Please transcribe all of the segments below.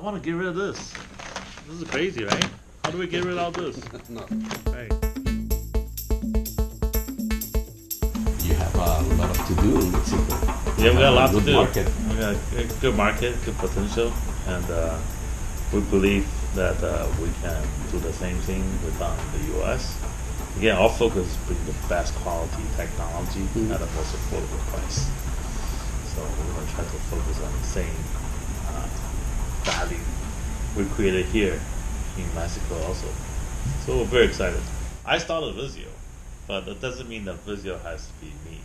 want to get rid of this. This is crazy, right? How do we get rid of this? No. Right. You have a lot to do in Mexico. Yeah, we got a lot to Good do. market. We got a good market, good potential, and we believe that we can do the same thing within the U.S. Again, our focus is bring the best quality technology at the most affordable price. So we're going to try to focus on the same value we created here in Mexico also. So we're very excited. I started VIZIO, but that doesn't mean that VIZIO has to be me.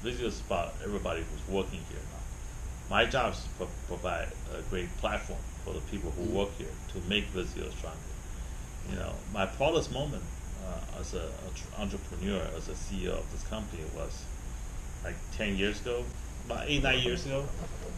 VIZIO is about everybody who's working here now. My job is to provide a great platform for the people who work here to make VIZIO stronger. You know, my proudest moment as an entrepreneur, as a CEO of this company was like 10 years ago, about 8-9 years ago.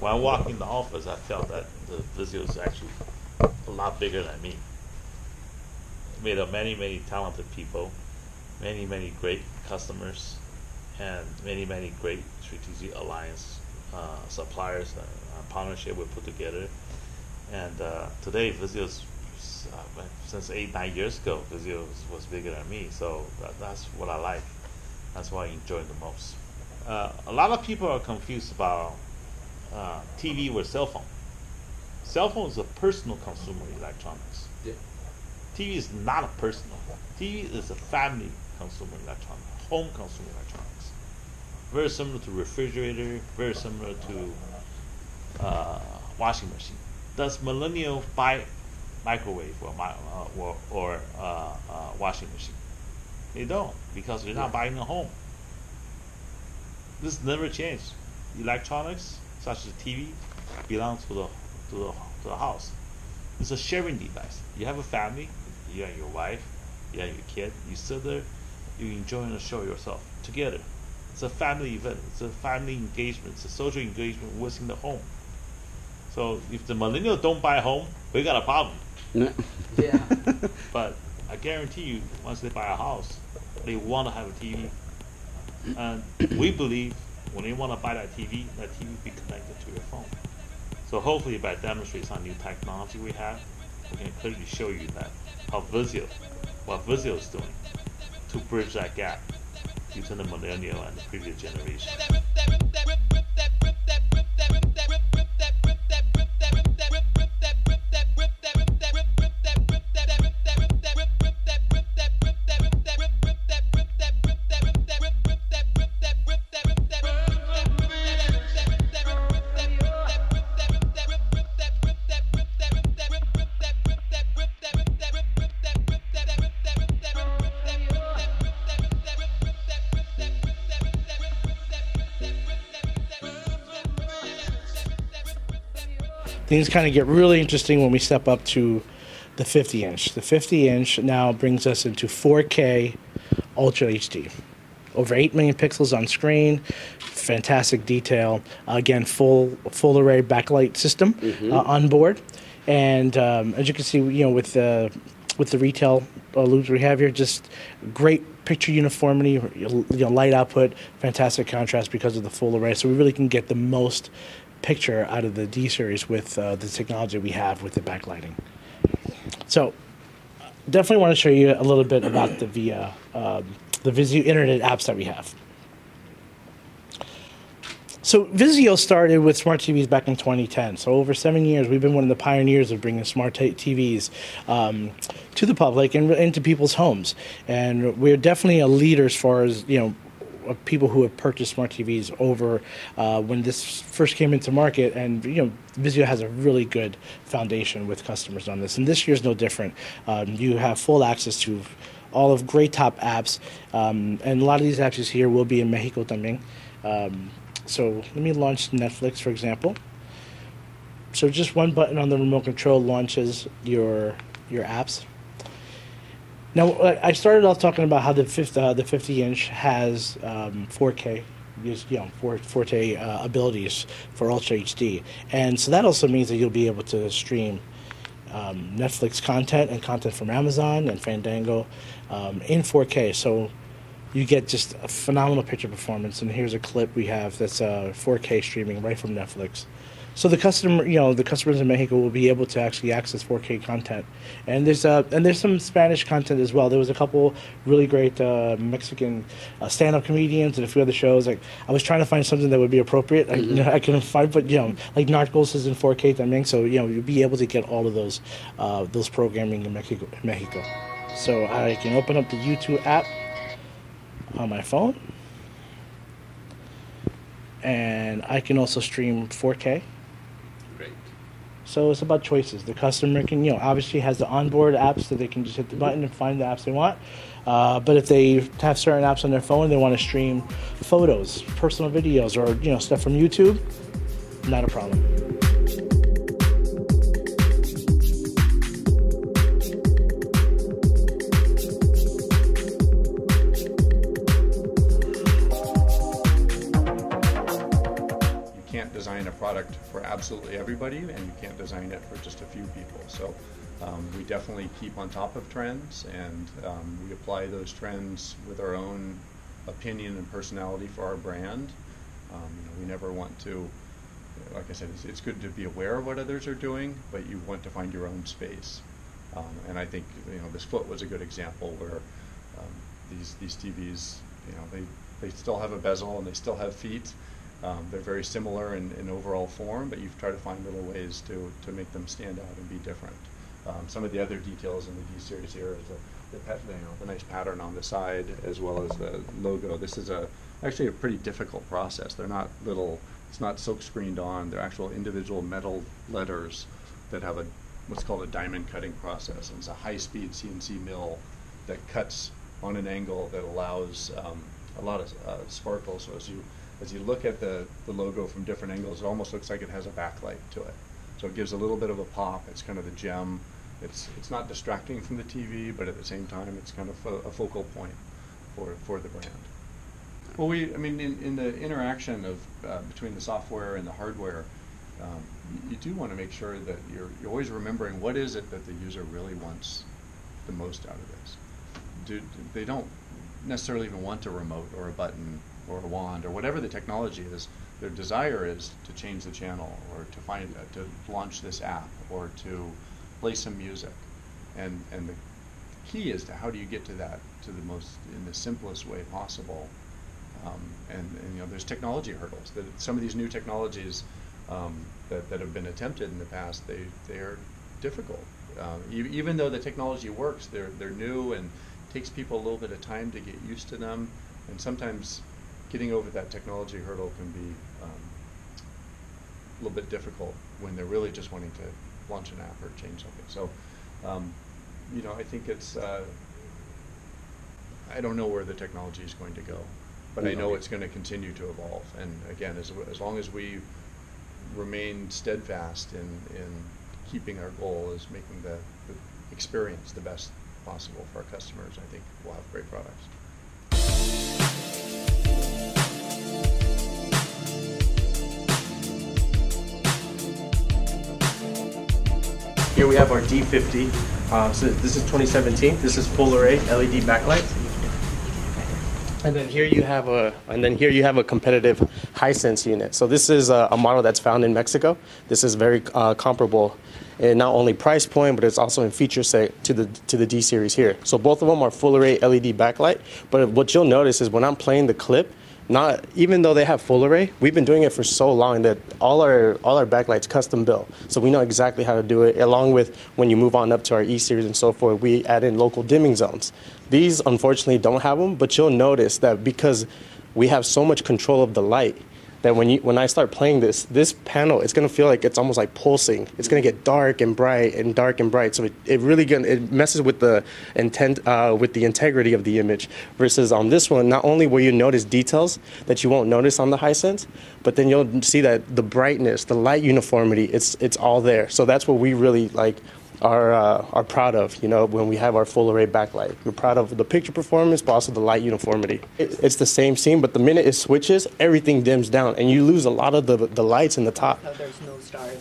When I walked in the office, I felt that the VIZIO is actually a lot bigger than me. Made of many, many talented people, many, many great customers, and many, many great strategic alliance suppliers and partnership we put together. And today, VIZIO is, since 8-9 years ago, VIZIO was bigger than me. So that's what I like. That's what I enjoy the most. A lot of people are confused about TV with cell phone. Cell phone is a personal consumer electronics. Yeah. TV is not a personal. TV is a family consumer electronics, home consumer electronics. Very similar to refrigerator, very similar to washing machine. Does millennial buy microwave or washing machine? They don't, because they're not buying a home. This never changed. Electronics, such as TV, belong to the house. It's a sharing device. You have a family, you and your wife, you and your kid. You sit there, you enjoy and show yourself together. It's a family event. It's a family engagement. It's a social engagement within the home. So if the millennials don't buy a home, we got a problem. Yeah. But I guarantee you, once they buy a house, they want to have a TV. And we believe when they want to buy that TV will be connected to your phone. So hopefully by demonstrating some new technology we have, we can clearly show you that what VIZIO is doing to bridge that gap between the millennial and the previous generation. Things kind of get really interesting when we step up to the 50-inch. The 50-inch now brings us into 4K Ultra HD. Over 8 million pixels on screen, fantastic detail. Again, full array backlight system on board. And as you can see, you know, with the retail loops we have here, just great picture uniformity, light output, fantastic contrast because of the full array. So we really can get the most picture out of the D-Series with the technology we have with the backlighting. So definitely want to show you a little bit about the VIZIO Internet apps that we have. So VIZIO started with smart TVs back in 2010. So over 7 years, we've been one of the pioneers of bringing smart TVs to the public and into people's homes. And we're definitely a leader as far as, you know, of people who have purchased smart TVs over when this first came into market. And, you know, VIZIO has a really good foundation with customers on this. And this year's no different. You have full access to all of great top apps. And a lot of these apps here will be in Mexico también. So let me launch Netflix, for example. So just one button on the remote control launches your apps. Now, I started off talking about how the 50-inch has 4K, you know, 4K abilities for Ultra HD, and so that also means that you'll be able to stream Netflix content and content from Amazon and Fandango in 4K. So you get just a phenomenal picture performance. And here's a clip we have that's 4K streaming right from Netflix. So the customers in Mexico will be able to actually access 4K content, and there's some Spanish content as well. There was a couple really great Mexican stand-up comedians and a few other shows. Like I was trying to find something that would be appropriate. I couldn't find, but like Narcos is in 4K también, so you'll be able to get all of those programming in Mexico. So I can open up the YouTube app on my phone, and I can also stream 4K. So it's about choices. The customer can, obviously has the onboard apps that they can just hit the button and find the apps they want. But if they have certain apps on their phone, they want to stream photos, personal videos, or stuff from YouTube, not a problem. Design a product for absolutely everybody, and you can't design it for just a few people. So we definitely keep on top of trends, and we apply those trends with our own opinion and personality for our brand. We never want to, like I said, it's good to be aware of what others are doing, but you want to find your own space. And I think this foot was a good example where these TVs, they still have a bezel and they still have feet. They're very similar in overall form, but you've tried to find little ways to make them stand out and be different. Some of the other details in the D-Series here is the nice pattern on the side, as well as the logo. This is actually a pretty difficult process. They're not little, it's not silk screened on. They're actual individual metal letters that have what's called a diamond cutting process. And it's a high-speed CNC mill that cuts on an angle that allows a lot of sparkle. So as you look at the logo from different angles, it almost looks like it has a backlight to it. So it gives a little bit of a pop. It's kind of the gem. It's not distracting from the TV, but at the same time, it's kind of a focal point for the brand. Well, in the interaction of between the software and the hardware, you do want to make sure that you're always remembering what is it that the user really wants the most out of this. They don't necessarily even want a remote or a button or a wand or whatever the technology is. Their desire is to change the channel, or to launch this app, or to play some music. And the key is to how do you get to that in the simplest way possible. And there's technology hurdles. Some of these new technologies that have been attempted in the past, they are difficult. Even though the technology works, they're new, and it takes people a little bit of time to get used to them. And sometimes getting over that technology hurdle can be a little bit difficult when they're really just wanting to launch an app or change something. So, I think it's, I don't know where the technology is going to go, but I know it's going to continue to evolve. And again, as long as we remain steadfast in keeping our goal as making the experience the best possible for our customers, I think we'll have great products. Here we have our D50. So this is 2017. This is full array LED backlight. And then here you have a competitive Hisense unit. So this is a model that's found in Mexico. This is very comparable in not only price point, but it's also in feature set to the D-Series here. So both of them are full array LED backlight. But what you'll notice is when I'm playing the clip, even though they have full array, we've been doing it for so long that all our backlights custom built. So we know exactly how to do it, along with when you move on up to our E-Series and so forth, we add in local dimming zones. These unfortunately don't have them, but you'll notice that because we have so much control of the light, that when I start playing this panel, it's gonna feel like it's almost like pulsing. It's gonna get dark and bright and dark and bright. So it messes with the integrity of the image. Versus on this one, not only will you notice details that you won't notice on the Hisense, but then you'll see that the brightness, the light uniformity, it's all there. So that's what we really are proud of, when we have our full array backlight. We're proud of the picture performance, but also the light uniformity. It's the same scene, but the minute it switches, everything dims down, and you lose a lot of the lights in the top. So there's no stars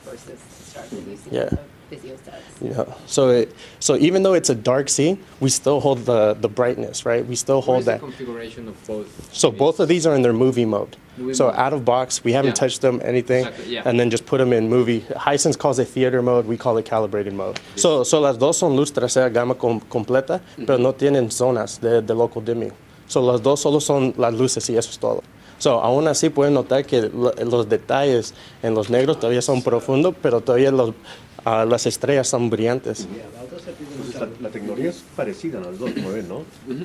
versus stars that you see. Yeah. VIZIO does. Yeah. So even though it's a dark scene, we still hold the brightness, right? We still What hold is the that. configuration of both? So both of these are in their movie mode. Movie So mode. out of box, we haven't Yeah. touched them, anything, Exactly, yeah. and then just put them in movie. Hisense calls it theater mode, we call it calibrated mode. So las dos son luz trasera gama completa, pero no tienen zonas de local dimming. So las dos solo son las luces y eso es todo. So aún así pueden notar que los detalles en los negros todavía son profundos, pero todavía las estrellas son brillantes. Entonces, la tecnología es parecida en las dos, como ven, ¿no?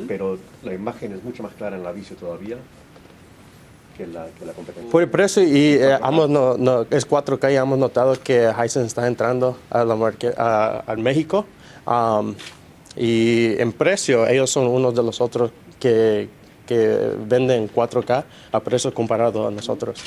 Pero la imagen es mucho más clara en la VIZIO todavía que la competencia. Por el precio y es 4K y hemos notado que Hisense está entrando al México y en precio ellos son uno de los otros que venden 4K a precio comparado a nosotros.